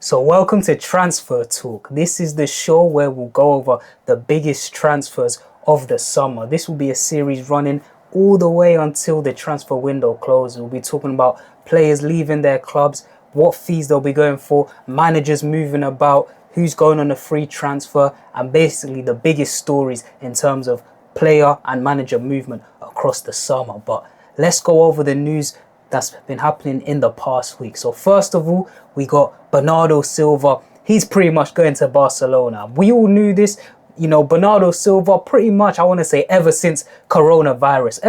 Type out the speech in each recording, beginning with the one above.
So welcome to Transfer Talk. This is the show where we'll go over the biggest transfers of the summer. This will be a series running all the way until the transfer window closes. We'll be talking about players leaving their clubs, what fees they'll be going for, managers moving about, who's going on a free transfer, and basically the biggest stories in terms of player and manager movement across the summer. But let's go over the news that's been happening in the past week. So first of all, we got Bernardo Silva. He's pretty much going to Barcelona. We all knew this. Bernardo Silva, pretty much, I want to say, ever since coronavirus.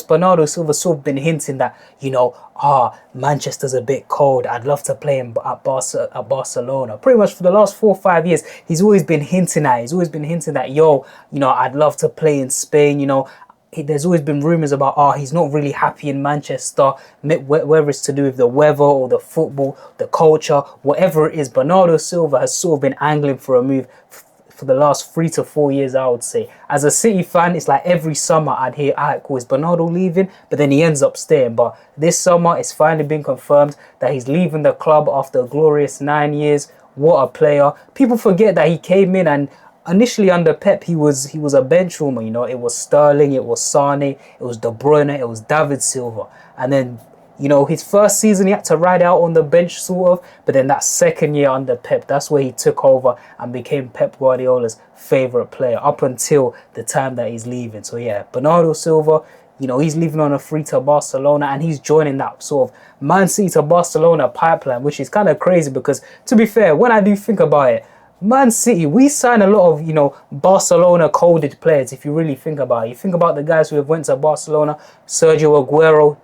Bernardo Silva sort of been hinting that, Manchester's a bit cold. I'd love to play at Barcelona. Pretty much for the last 4 or 5 years, he's always been hinting that. I'd love to play in Spain, There's always been rumours about, he's not really happy in Manchester, whether it's to do with the weather or the football, the culture, whatever it is. Bernardo Silva has sort of been angling for a move for the last 3 to 4 years, I would say. As a City fan, it's like every summer I'd hear, cool, is Bernardo leaving? But then he ends up staying. But this summer, it's finally been confirmed that he's leaving the club after a glorious 9 years. What a player. People forget that he came in and initially under Pep, he was a bench warmer. It was Sterling, it was Sane, it was De Bruyne, it was David Silva. And then, his first season, he had to ride out on the bench, sort of. But then that second year under Pep, that's where he took over and became Pep Guardiola's favourite player up until the time that he's leaving. So, yeah, Bernardo Silva, he's leaving on a free to Barcelona and he's joining that sort of Man City to Barcelona pipeline, which is kind of crazy because, to be fair, when I do think about it, Man City, we sign a lot of, Barcelona coded players, if you really think about it. You think about the guys who have went to Barcelona, Sergio Aguero,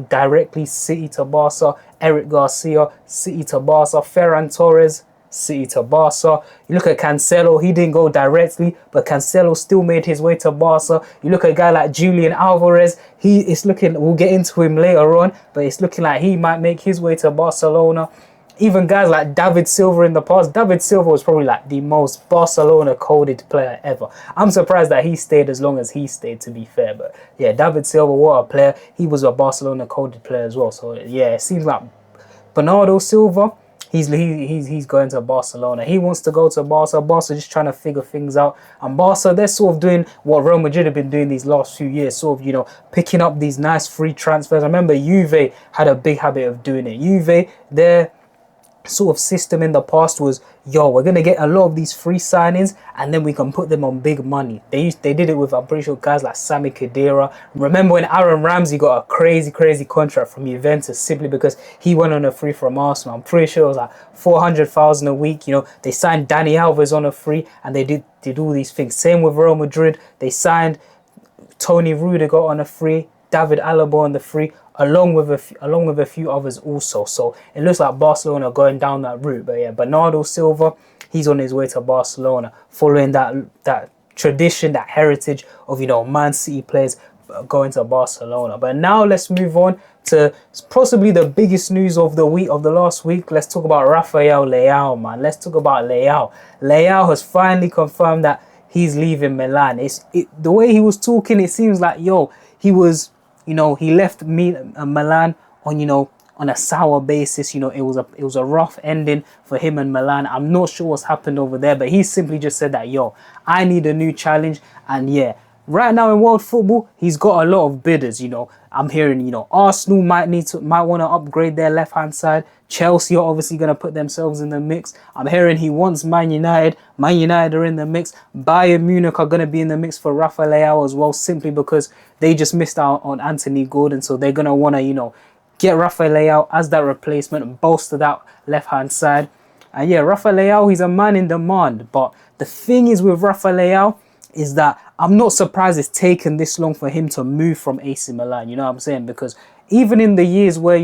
directly City to Barca, Eric Garcia, City to Barca, Ferran Torres, City to Barca. You look at Cancelo, he didn't go directly, but Cancelo still made his way to Barca. You look at a guy like Julian Alvarez, we'll get into him later on, but it's looking like he might make his way to Barcelona. Even guys like David Silva in the past. David Silva was probably like the most Barcelona-coded player ever. I'm surprised that he stayed as long as he stayed, to be fair. But yeah, David Silva, what a player. He was a Barcelona-coded player as well. So yeah, it seems like Bernardo Silva, he's going to Barcelona. He wants to go to Barca. Barca just trying to figure things out. And Barca, they're sort of doing what Real Madrid have been doing these last few years, sort of, picking up these nice free transfers. I remember Juve had a big habit of doing it. Juve, their sort of system in the past was, we're going to get a lot of these free signings and then we can put them on big money. They did it with, I'm pretty sure, guys like Sami Khedira. Remember when Aaron Ramsey got a crazy contract from Juventus simply because he went on a free from Arsenal? I'm pretty sure it was like 400,000 a week. They signed Dani Alves on a free and they did all these things. Same with Real Madrid. They signed Tony Rudiger on a free, David Alaba on the free, along with a few others also. So it looks like Barcelona are going down that route. But yeah, Bernardo Silva, he's on his way to Barcelona, following that tradition, that heritage of, Man City players going to Barcelona. But now let's move on to possibly the biggest news of the last week. Let's talk about Rafael Leao, man. Let's talk about Leao. Leao has finally confirmed that he's leaving Milan. The way he was talking, it seems like, he left Milan on a sour basis. It was a rough ending for him and Milan. I'm not sure what's happened over there, but he simply just said that, I need a new challenge. And yeah, right now in world football, he's got a lot of bidders. I'm hearing, Arsenal might want to upgrade their left-hand side. Chelsea are obviously going to put themselves in the mix. I'm hearing he wants Man United. Man United are in the mix. Bayern Munich are going to be in the mix for Rafael Leao as well, simply because they just missed out on Anthony Gordon. So they're going to want to, get Rafael Leao as that replacement and bolster that left-hand side. And yeah, Rafael Leao, he's a man in demand. But the thing is with Rafael Leao is that I'm not surprised it's taken this long for him to move from AC Milan. You know what I'm saying? Because even in the years where,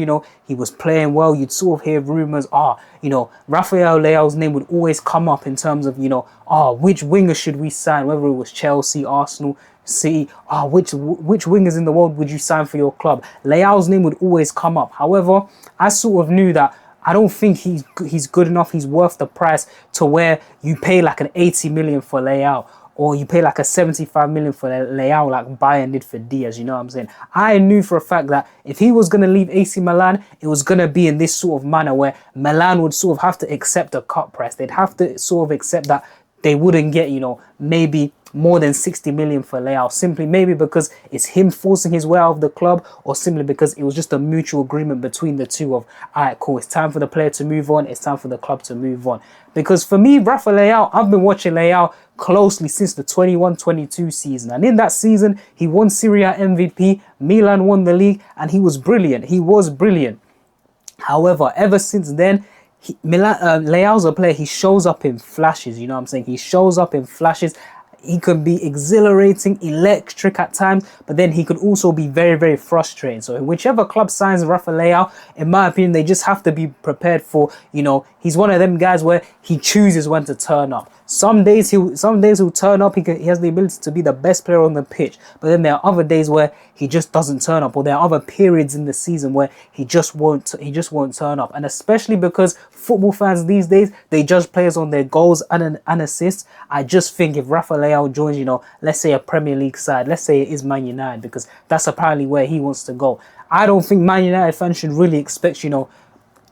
he was playing well, you'd sort of hear rumours, Rafael Leao's name would always come up in terms of, which winger should we sign? Whether it was Chelsea, Arsenal, City, which wingers in the world would you sign for your club? Leao's name would always come up. However, I sort of knew that I don't think he's good enough. He's worth the price to where you pay like an 80 million for Leao. or you pay like a 75 million for Leao like Bayern did for Diaz, you know what I'm saying? I knew for a fact that if he was going to leave AC Milan, it was going to be in this sort of manner where Milan would sort of have to accept a cut price. They'd have to sort of accept that they wouldn't get, you know, maybe more than 60 million for Leao, simply maybe because it's him forcing his way out of the club, or simply because it was just a mutual agreement between the two of, all right, cool, it's time for the player to move on, it's time for the club to move on. Because for me, Rafael Leao, I've been watching Leao closely since the 21-22 season, and in that season he won Serie A MVP, Milan won the league, and he was brilliant. However, ever since then, Leao's a player, he shows up in flashes, you know what I'm saying? He shows up in flashes. He can be exhilarating, electric at times, but then he could also be very, very frustrating. So whichever club signs Rafael Leao, in my opinion, they just have to be prepared for, you know, he's one of them guys where he chooses when to turn up. Some days he'll turn up. He has the ability to be the best player on the pitch, but then there are other days where he just doesn't turn up, or there are other periods in the season where he just won't turn up. And especially because football fans these days, they judge players on their goals and assists. I just think if Rafael Leao joins, you know, let's say a Premier League side, let's say it is Man United, because that's apparently where he wants to go. I don't think Man United fans should really expect, you know,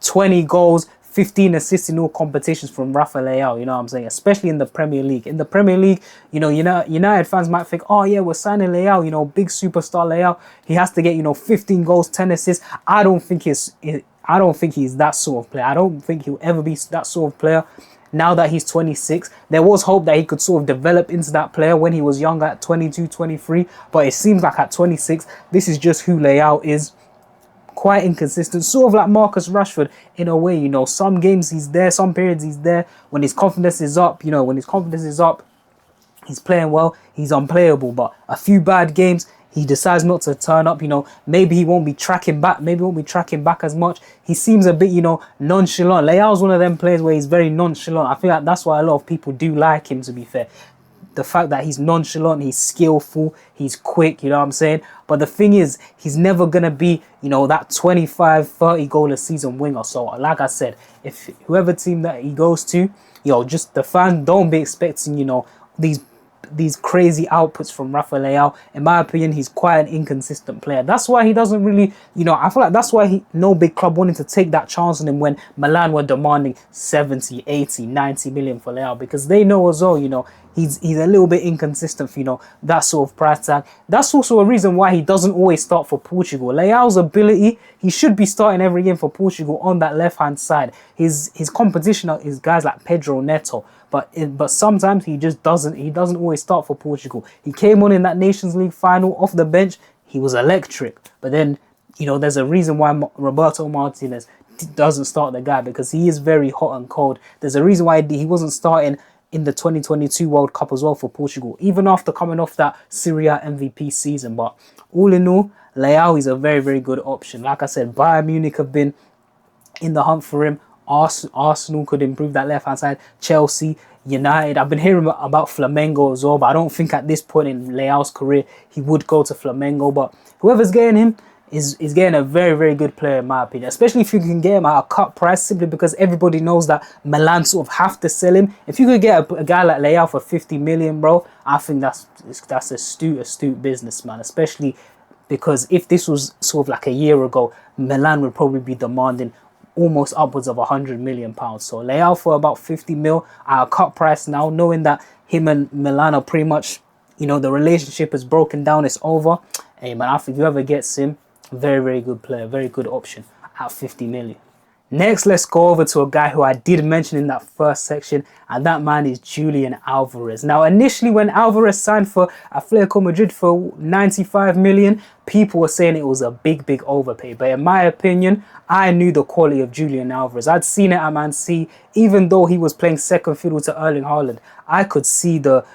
20 goals, 15 assists in all competitions from Rafael Leao, you know what I'm saying? Especially in the Premier League. In the Premier League, you know, United fans might think, oh yeah, we're signing Leao, you know, big superstar Leao. He has to get, you know, 15 goals, 10 assists. I don't think he's that sort of player. I don't think he'll ever be that sort of player. Now that he's 26, there was hope that he could sort of develop into that player when he was younger at 22, 23. But it seems like at 26, this is just who Leao is. Quite inconsistent, sort of like Marcus Rashford in a way, you know. Some games he's there, some periods he's there. When his confidence is up, you know, he's playing well, he's unplayable. But a few bad games, he decides not to turn up, you know. Maybe he won't be tracking back as much. He seems a bit, you know, nonchalant. Leao's one of them players where he's very nonchalant. I feel like that's why a lot of people do like him, to be fair. The fact that he's nonchalant, he's skillful, he's quick, you know what I'm saying? But the thing is, he's never going to be, you know, that 25, 30 goal a season winger. So like I said, if whoever team that he goes to, yo, just the fan, don't be expecting, you know, these crazy outputs from Rafael Leao. In my opinion, he's quite an inconsistent player. That's why he doesn't really, you know, I feel like that's why no big club wanted to take that chance on him when Milan were demanding 70, 80, 90 million for Leao, because they know as well, you know, he's a little bit inconsistent for, you know, that sort of price tag. That's also a reason why he doesn't always start for Portugal. Leao's ability, he should be starting every game for Portugal on that left-hand side. His competition is guys like Pedro Neto. But sometimes he just doesn't always start for Portugal. He came on in that Nations League final off the bench. He was electric. But then, you know, there's a reason why Roberto Martinez doesn't start the guy, because he is very hot and cold. There's a reason why he wasn't starting in the 2022 World Cup as well for Portugal, even after coming off that Serie A MVP season. But all in all, Leao is a very, very good option. Like I said, Bayern Munich have been in the hunt for him. Arsenal could improve that left-hand side. Chelsea, United. I've been hearing about Flamengo as well, but I don't think at this point in Leao's career he would go to Flamengo. But whoever's getting him is getting a very, very good player in my opinion, especially if you can get him at a cut price, simply because everybody knows that Milan sort of have to sell him. If you could get a guy like Leao for 50 million, bro, I think that's astute business, man, especially because if this was sort of like a year ago, Milan would probably be demanding almost upwards of 100 million pounds. So Leao for about 50 mil at a cut price now, knowing that him and Milan are pretty much, you know, the relationship is broken down, it's over. Hey man, I think whoever gets him, very, very good player, very good option at 50 million. Next, let's go over to a guy who I did mention in that first section, and that man is Julian Alvarez. Now, initially when Alvarez signed for Atletico Madrid for 95 million, people were saying it was a big, big overpay. But in my opinion, I knew the quality of Julian Alvarez. I'd seen it at Man City. Even though he was playing second fiddle to Erling Haaland, I could see the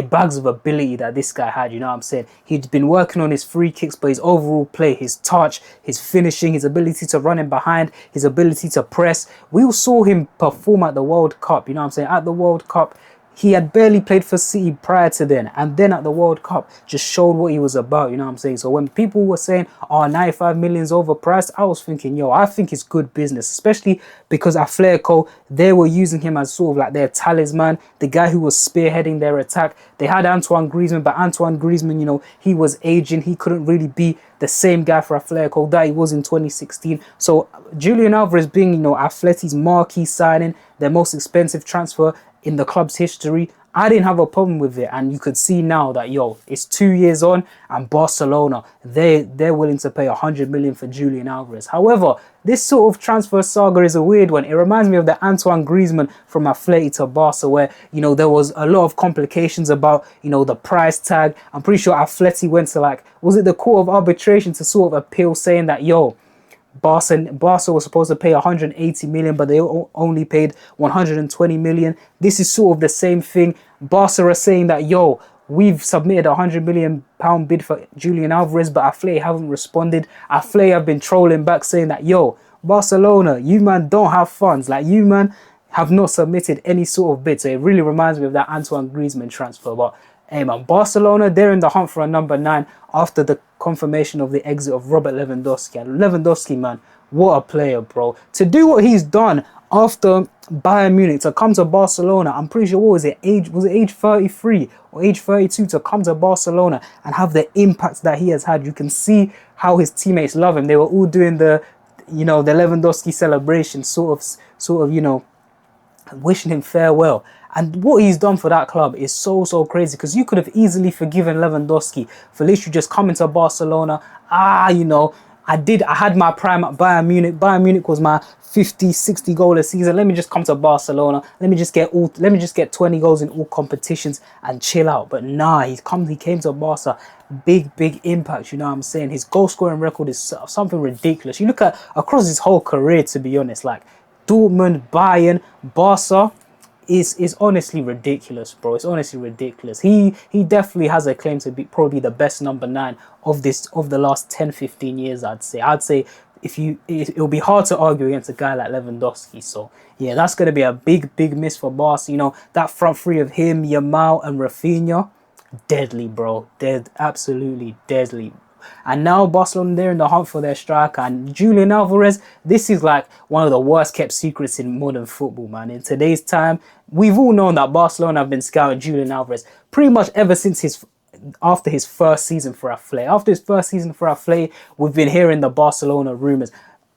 bags of ability that this guy had, you know what I'm saying? He'd been working on his free kicks, but his overall play, his touch, his finishing, his ability to run in behind, his ability to press. We all saw him perform at the World Cup, you know what I'm saying? At the World Cup, He had barely played for City prior to then, and then at the World Cup just showed what he was about, you know what I'm saying? So when people were saying, oh, 95 million is overpriced, I was thinking, yo, I think it's good business, especially because Atletico, they were using him as sort of like their talisman, the guy who was spearheading their attack. They had Antoine Griezmann, but Antoine Griezmann, you know, he was aging. He couldn't really be the same guy for Atletico that he was in 2016. So Julian Alvarez being, you know, Atleti's marquee signing, their most expensive transfer in the club's history, I didn't have a problem with it. And you could see now that, yo, it's 2 years on and Barcelona, they're willing to pay 100 million for Julian Alvarez. However, this sort of transfer saga is a weird one. It reminds me of the Antoine Griezmann from Atleti to Barca, where, you know, there was a lot of complications about, you know, the price tag. I'm pretty sure Atleti went to, like, was it the Court of Arbitration to sort of appeal, saying that, yo, Barca was supposed to pay 180 million, but they only paid 120 million. This is sort of the same thing. Barca are saying that, yo, we've submitted a £100 million bid for Julian Alvarez, but Atleti haven't responded. Atleti have been trolling back saying that, yo, Barcelona, you man don't have funds. Like, you man have not submitted any sort of bid. So it really reminds me of that Antoine Griezmann transfer. But hey man, Barcelona, they're in the hunt for a number 9 after the confirmation of the exit of Robert Lewandowski. And Lewandowski, man, what a player, bro. To do what he's done after Bayern Munich, to come to Barcelona, I'm pretty sure, what was it, age 33 or age 32, to come to Barcelona and have the impact that he has had. You can see how his teammates love him. They were all doing the, you know, the Lewandowski celebration, sort of, you know, wishing him farewell. And what he's done for that club is so crazy, because you could have easily forgiven Lewandowski for literally just coming to Barcelona. You know, I had my prime at Bayern Munich. Bayern Munich was my 50, 60 goal a season. Let me just come to Barcelona. Let me just get 20 goals in all competitions and chill out. But nah, he came to Barca. Big impact, you know what I'm saying? His goal scoring record is something ridiculous. You look at across his whole career, to be honest, like Dortmund, Bayern, Barca, is honestly ridiculous, bro. It's honestly ridiculous. He definitely has a claim to be probably the best number 9 of the last 10-15 years, I'd say. It'll be hard to argue against a guy like Lewandowski. So yeah, that's gonna be a big miss for Barca. You know, that front three of him, Yamal and Rafinha, deadly, bro. Absolutely deadly. And now Barcelona, they're in the hunt for their striker. And Julian Alvarez, this is like one of the worst kept secrets in modern football, man. In today's time, we've all known that Barcelona have been scouting Julian Alvarez pretty much ever since after his first season for Atleti. After his first season for Atleti, we've been hearing the Barcelona rumours.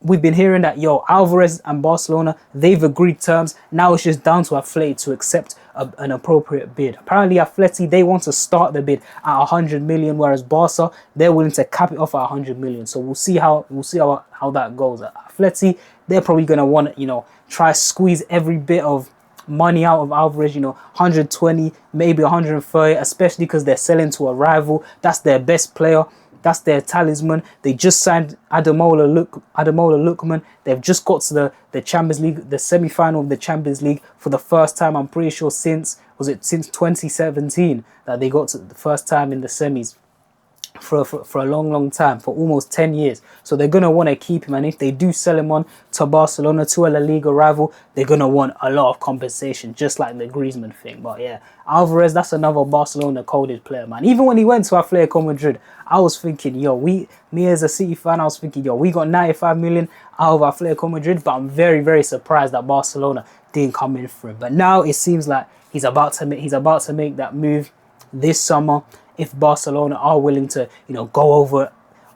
We've been hearing that, yo, Alvarez and Barcelona, they've agreed terms. Now it's just down to Atleti to accept an appropriate bid. Apparently, Atleti, they want to start the bid at 100 million, whereas Barca, they're willing to cap it off at 100 million. So we'll see how that goes. Atleti, they're probably going to want to, you know, try squeeze every bit of money out of Alvarez, you know, 120, maybe 130, especially because they're selling to a rival. That's their best player. That's their talisman. They just signed Ademola Lookman. They've just got to the Champions League, the semi-final of the Champions League for the first time. I'm pretty sure since 2017 that they got to the first time in the semis for a long time, for almost 10 years. So they're going to want to keep him. And if they do sell him on to Barcelona, to a La Liga rival, they're going to want a lot of compensation, just like the Griezmann thing. But yeah, Alvarez, that's another Barcelona coded player, man. Even when he went to Atletico Madrid, I was thinking, yo, me as a City fan, I was thinking, yo, we got 95 million out of Atletico Madrid, but I'm very surprised that Barcelona didn't come in for him. But now it seems like he's about to make that move this summer. If Barcelona are willing to, you know, go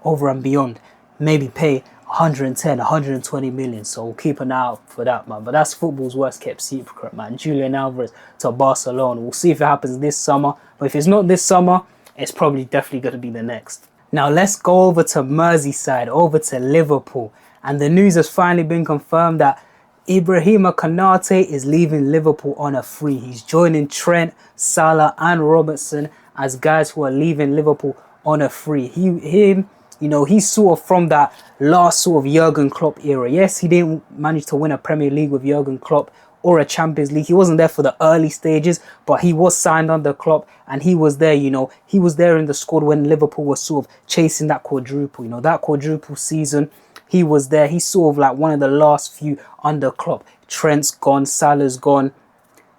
over and beyond, maybe pay 110, 120 million. So we'll keep an eye out for that, man. But that's football's worst kept secret, man. Julian Alvarez to Barcelona. We'll see if it happens this summer. But if it's not this summer, it's probably definitely going to be the next. Now let's go over to Merseyside, over to Liverpool. And the news has finally been confirmed that Ibrahima Konate is leaving Liverpool on a free. He's joining Trent, Salah and Robertson as guys who are leaving Liverpool on a free. You know, he's sort of from that last sort of Jurgen Klopp era. Yes, he didn't manage to win a Premier League with Jurgen Klopp or a Champions League. He wasn't there for the early stages, but he was signed under Klopp and he was there, you know, he was there in the squad when Liverpool was sort of chasing that quadruple, you know, that quadruple season. He was there. He's sort of like one of the last few under Klopp. Trent's gone, Salah's gone,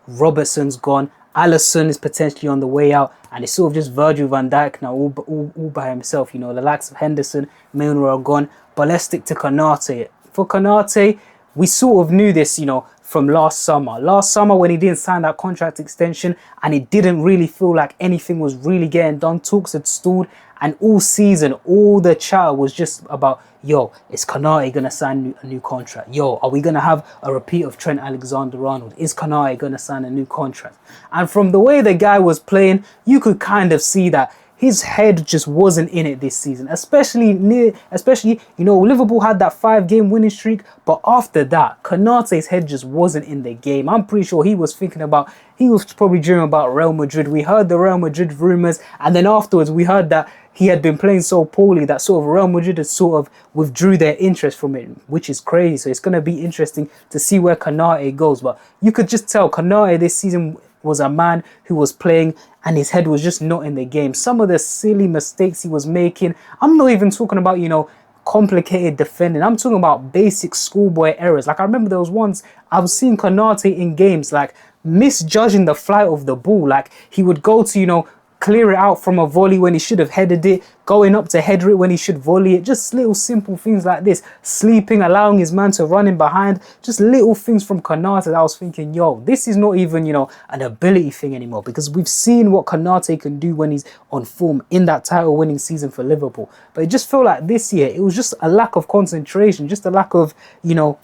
Robertson's gone, Alisson is potentially on the way out, and it's sort of just Virgil van Dijk now all by himself. You know, the likes of Henderson, Milner are gone. But let's stick to Konate. For Konate, we sort of knew this, you know, from last summer. Last summer when he didn't sign that contract extension and it didn't really feel like anything was really getting done. Talks had stalled, and all season, all the chatter was just about, yo, is Konate going to sign a new contract? Yo, are we going to have a repeat of Trent Alexander-Arnold? Is Konate going to sign a new contract? And from the way the guy was playing, you could kind of see that his head just wasn't in it this season, especially, you know, Liverpool had that 5-game winning streak, but after that, Konate's head just wasn't in the game. I'm pretty sure he was probably dreaming about Real Madrid. We heard the Real Madrid rumours, and then afterwards we heard that he had been playing so poorly that sort of Real Madrid had sort of withdrew their interest from it, which is crazy. So it's going to be interesting to see where Konate goes. But you could just tell Konate this season was a man who was playing and his head was just not in the game. Some of the silly mistakes he was making, I'm not even talking about, you know, complicated defending. I'm talking about basic schoolboy errors. Like I remember there was once I was seeing Konate in games like misjudging the flight of the ball. Like he would go to, you know, clear it out from a volley when he should have headed it, going up to header it when he should volley it. Just little simple things like this. Sleeping, allowing his man to run in behind. Just little things from Konate that I was thinking, yo, this is not even, you know, an ability thing anymore, because we've seen what Konate can do when he's on form in that title-winning season for Liverpool. But it just felt like this year, it was just a lack of concentration, just a lack of, you know,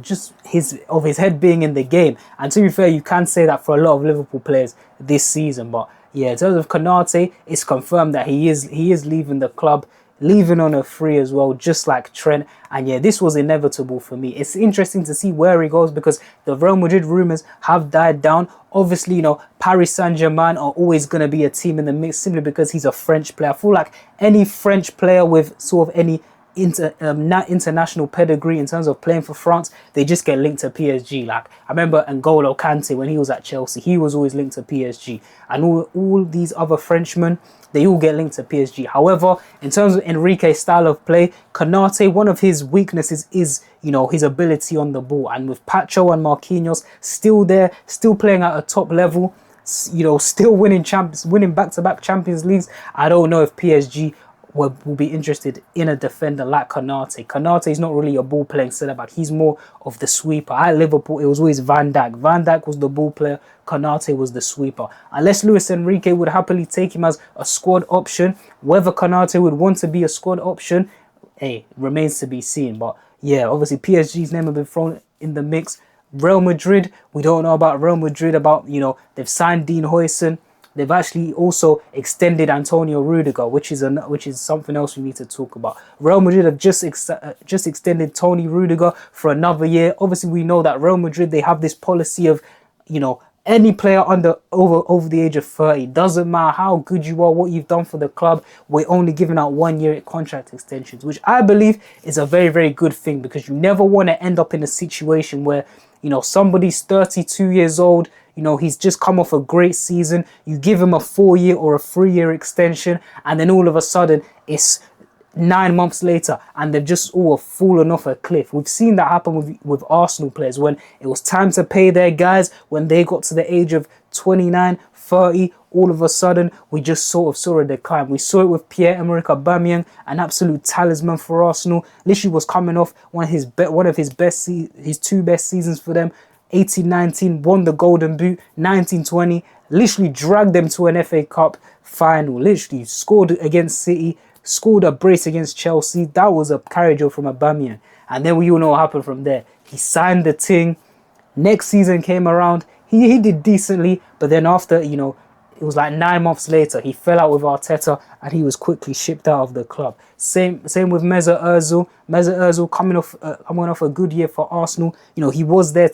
just his head being in the game. And to be fair, you can say that for a lot of Liverpool players this season. But yeah, in terms of Konate, it's confirmed that he is leaving the club, leaving on a free as well, just like Trent. And yeah, this was inevitable for me. It's interesting to see where he goes, because the Real Madrid rumours have died down. Obviously, you know, Paris Saint-Germain are always going to be a team in the mix simply because he's a French player. I feel like any French player with sort of any international pedigree in terms of playing for France, they just get linked to PSG. Like I remember N'Golo Kante when he was at Chelsea, he was always linked to PSG, and all these other Frenchmen, they all get linked to PSG. However, in terms of Enrique's style of play, Konate, one of his weaknesses is, you know, his ability on the ball, and with Pacho and Marquinhos still there, still playing at a top level, you know, still winning back-to-back Champions Leagues, I don't know if PSG will be interested in a defender like Konate. Konate is not really a ball-playing centre-back. He's more of the sweeper. At Liverpool, it was always Van Dijk. Van Dijk was the ball player. Konate was the sweeper. Unless Luis Enrique would happily take him as a squad option, whether Konate would want to be a squad option, hey, remains to be seen. But yeah, obviously PSG's name has been thrown in the mix. Real Madrid, we don't know about Real Madrid. You know, they've signed Dean Huijsen. They've actually also extended Antonio Rudiger, which is something else we need to talk about. Real Madrid have just extended Tony Rudiger for another year. Obviously, we know that Real Madrid, they have this policy of, you know, any player over the age of 30, doesn't matter how good you are, what you've done for the club, we're only giving out 1-year contract extensions, which I believe is a very, very good thing, because you never want to end up in a situation where, you know, somebody's 32 years old, you know, he's just come off a great season, you give him a 4-year or a 3-year extension, and then all of a sudden it's 9 months later and they've just all fallen off a cliff. We've seen that happen with Arsenal players when it was time to pay their guys, when they got to the age of 29, 30, all of a sudden we just sort of saw a decline. We saw it with Pierre-Emerick Aubameyang, an absolute talisman for Arsenal. Literally was coming off his 2 best seasons for them. 18-19, won the Golden Boot. 19-20, literally dragged them to an FA Cup final. Literally scored against City, scored a brace against Chelsea. That was a carriage over from Aubameyang. And then we all know what happened from there. He signed the thing. Next season came around. He did decently, but then after, you know, it was like 9 months later, he fell out with Arteta and he was quickly shipped out of the club. Same with Mesut Ozil. Mesut Ozil coming off a good year for Arsenal. You know, he was their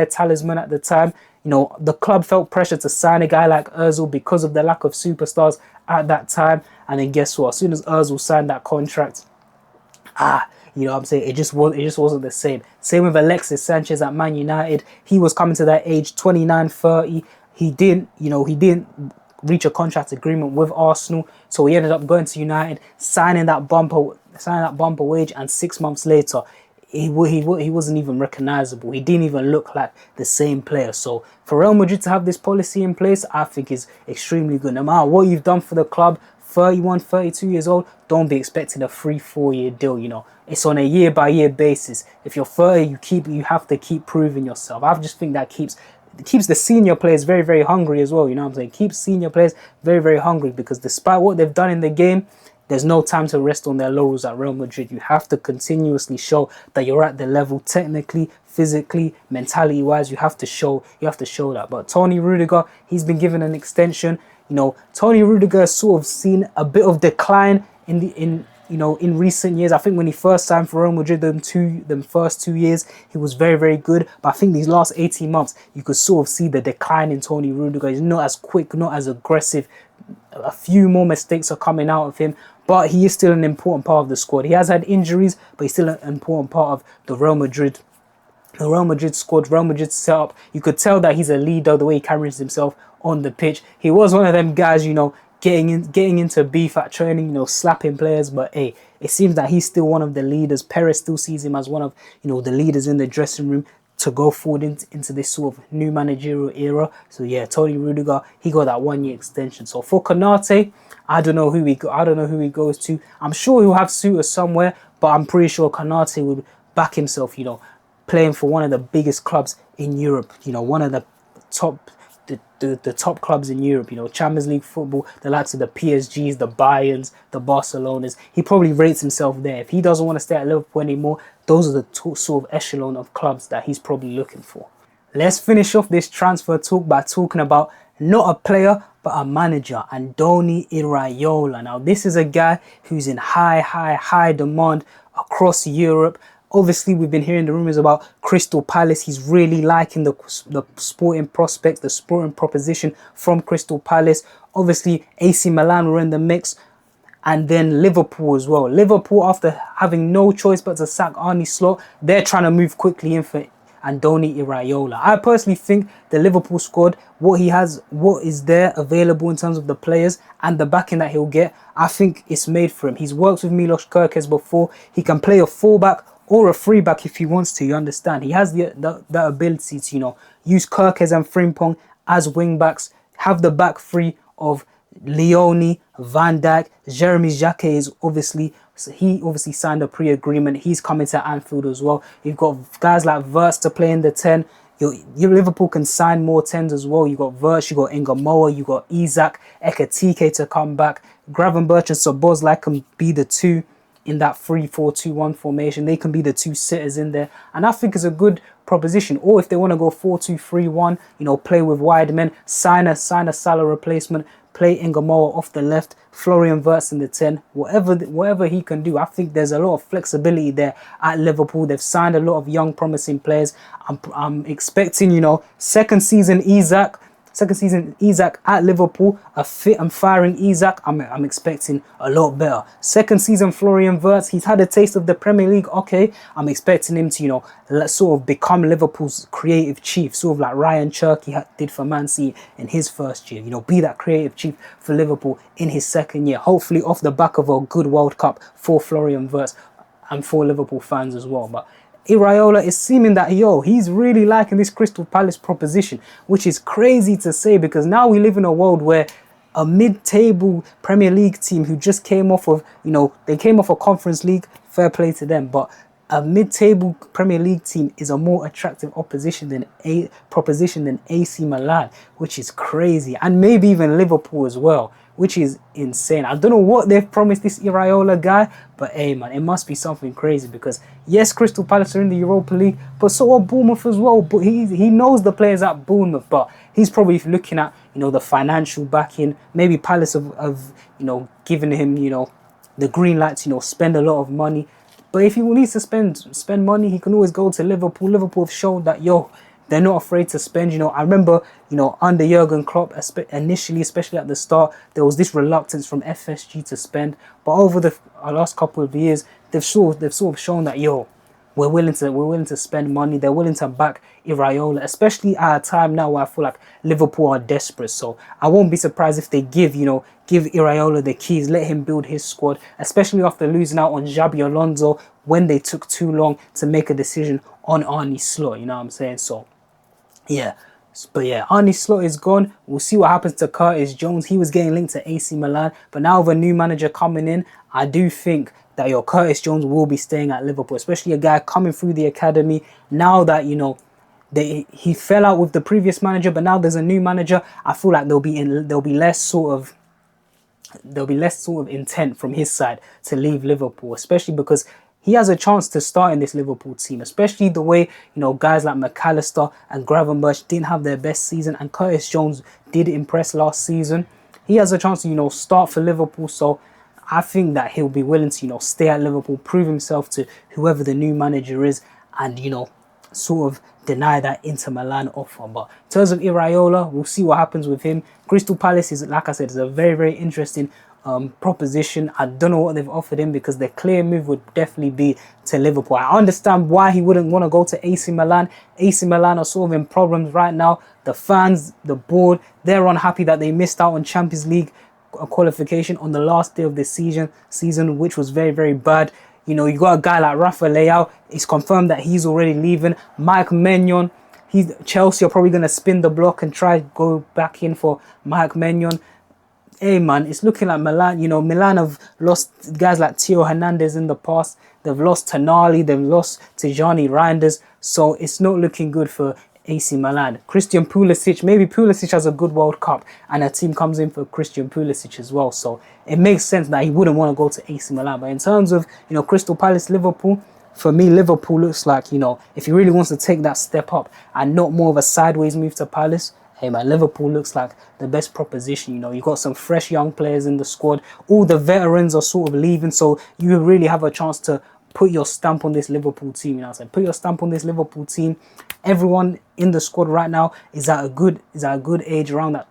talisman at the time. You know, the club felt pressure to sign a guy like Ozil because of the lack of superstars at that time. And then guess what? As soon as Ozil signed that contract, you know what I'm saying? It just wasn't the same. Same with Alexis Sanchez at Man United. He was coming to that age, 29, 30. He didn't reach a contract agreement with Arsenal, so he ended up going to United, signing that bumper wage, and 6 months later, he wasn't even recognizable. He didn't even look like the same player. So for Real Madrid to have this policy in place, I think is extremely good. No matter what you've done for the club, 31, 32 years old, don't be expecting a 3-4 year deal. You know, it's on a year by year basis. If you're 30, you have to keep proving yourself. I just think that keeps the senior players very, very hungry as well. You know what I'm saying? Keeps senior players very, very hungry, because despite what they've done in the game, there's no time to rest on their laurels at Real Madrid. You have to continuously show that you're at the level, technically, physically, mentality-wise. You have to show that. But Tony Rudiger, he's been given an extension. You know, Tony Rudiger has sort of seen a bit of decline in recent years. I think when he first signed for Real Madrid, them first 2 years, he was very, very good. But I think these last 18 months, you could sort of see the decline in Tony Rudiger. He's not as quick, not as aggressive. A few more mistakes are coming out of him, but he is still an important part of the squad. He has had injuries, but he's still an important part of the Real Madrid squad, Real Madrid setup. You could tell that he's a leader, the way he carries himself on the pitch. He was one of them guys, you know, getting into beef at training, you know, slapping players. But hey, it seems that he's still one of the leaders. Perez still sees him as one of, you know, the leaders in the dressing room to go forward into this sort of new managerial era. So yeah, Tony Rudiger, he got that 1 year extension. So for Konate, I don't know who he goes to. I'm sure he'll have suitors somewhere, but I'm pretty sure Konate would back himself, you know, playing for one of the biggest clubs in Europe, you know, one of the top clubs in Europe, you know, Champions League football, the likes of the PSGs, the Bayerns, the Barcelonas. He probably rates himself there. If he doesn't want to stay at Liverpool anymore, those are the sort of echelon of clubs that he's probably looking for. Let's finish off this transfer talk by talking about not a player, but a manager, Andoni Iraola. Now, this is a guy who's in high demand across Europe. Obviously, we've been hearing the rumours about Crystal Palace. He's really liking the sporting prospects, the sporting proposition from Crystal Palace. Obviously, AC Milan were in the mix. And then Liverpool as well. Liverpool, after having no choice but to sack Arne Slot, they're trying to move quickly in for Andoni Iraola. I personally think the Liverpool squad, what is there available in terms of the players and the backing that he'll get, I think it's made for him. He's worked with Milos Kerkez before. He can play a fullback or a free back if he wants to, you understand. He has the ability to, you know, use Kerkez and Frimpong as wing backs, have the back three of Leone, Van Dijk. Jeremy Jacquet is obviously signed a pre-agreement. He's coming to Anfield as well. You've got guys like Verts to play in the 10. Your Liverpool can sign more 10s as well. You got Verts, you got Ingamoa, you got Isak, Ekatike to come back. Gravenberch and Szoboszlai can be the two in that 3-4-2-1 formation. They can be the two sitters in there, and I think it's a good proposition. Or if they want to go 4-2-3-1, you know, play with wide men, sign a Salah replacement, play Ingamoa off the left, Florian Wirtz in the 10, whatever he can do. I think there's a lot of flexibility there at Liverpool. They've signed a lot of young promising players. I'm expecting, you know, second season Isak at Liverpool, a fit and firing Isak, I'm expecting a lot better. Second season Florian Wirtz, he's had a taste of the Premier League, okay. I'm expecting him to, you know, sort of become Liverpool's creative chief, sort of like Ryan Cherky did for Man City in his first year. You know, be that creative chief for Liverpool in his second year. Hopefully off the back of a good World Cup for Florian Wirtz and for Liverpool fans as well. But Iraola is seeming that, he's really liking this Crystal Palace proposition, which is crazy to say, because now we live in a world where a mid-table Premier League team who just came off of, you know, they came off a Conference League, fair play to them, but a mid-table Premier League team is a more attractive proposition than AC Milan, which is crazy, and maybe even Liverpool as well, which is insane. I don't know what they've promised this Iraola guy, but hey man, it must be something crazy, because yes, Crystal Palace are in the Europa League, but so are Bournemouth as well. But he knows the players at Bournemouth, but he's probably looking at, you know, the financial backing. Maybe Palace have you know, given him, you know, the green light to, you know, spend a lot of money. But if he needs to spend money, he can always go to Liverpool. Liverpool have shown that, they're not afraid to spend. You know, I remember, you know, under Jurgen Klopp, initially, especially at the start, there was this reluctance from FSG to spend. But over the last couple of years, they've sort of shown that, we're willing to spend money. They're willing to back Iraola, especially at a time now where I feel like Liverpool are desperate. So I won't be surprised if they give Iraola the keys, let him build his squad, especially after losing out on Xabi Alonso. when they took too long to make a decision on Arne Slot. You know what I'm saying? So yeah. But yeah, Arne Slot is gone. We'll see what happens to Curtis Jones. He was getting linked to AC Milan, but now with a new manager coming in, I do think that your Curtis Jones will be staying at Liverpool, especially a guy coming through the academy. Now that, you know, he fell out with the previous manager, but now there's a new manager. I feel like there'll be less sort of intent from his side to leave Liverpool, especially because he has a chance to start in this Liverpool team, especially the way, you know, guys like McAllister and Gravenberch didn't have their best season, and Curtis Jones did impress last season. He has a chance to, you know, start for Liverpool, so I think that he'll be willing to, you know, stay at Liverpool, prove himself to whoever the new manager is, and, you know, sort of deny that Inter Milan offer. But in terms of Iraola, we'll see what happens with him. Crystal Palace is, like I said, is a very, very interesting proposition. I don't know what they've offered him, because the clear move would definitely be to Liverpool. I understand why he wouldn't want to go to AC Milan. AC Milan are sort of in problems right now. The fans, the board, they're unhappy that they missed out on Champions League qualification on the last day of the season, which was very, very bad. You know, you got a guy like Rafael Leao. It's confirmed that he's already leaving. Mike Maignan, Chelsea are probably going to spin the block and try go back in for Mike Maignan. Hey man, it's looking like Milan. You know, Milan have lost guys like Theo Hernandez in the past. They've lost Tonali. They've lost Tijani Reinders. So it's not looking good for AC Milan. Christian Pulisic, maybe Pulisic has a good World Cup and a team comes in for Christian Pulisic as well. So it makes sense that he wouldn't want to go to AC Milan. But in terms of, you know, Crystal Palace, Liverpool, for me, Liverpool looks like, you know, if he really wants to take that step up and not more of a sideways move to Palace, hey man, Liverpool looks like the best proposition. You know, you've got some fresh young players in the squad. All the veterans are sort of leaving, so you really have a chance to put your stamp on this Liverpool team. You know what I'm saying? Put your stamp on this Liverpool team. Everyone in the squad right now is at a good age, around that.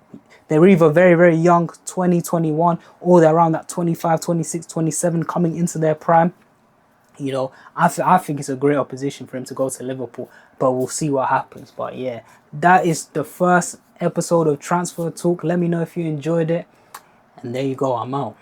They're either very, very young, 20, 21, or they're around that 25, 26, 27, coming into their prime. You know, I think it's a great opposition for him to go to Liverpool, but we'll see what happens. But yeah, that is the first episode of Transfer Talk. Let me know if you enjoyed it, and there you go, I'm out.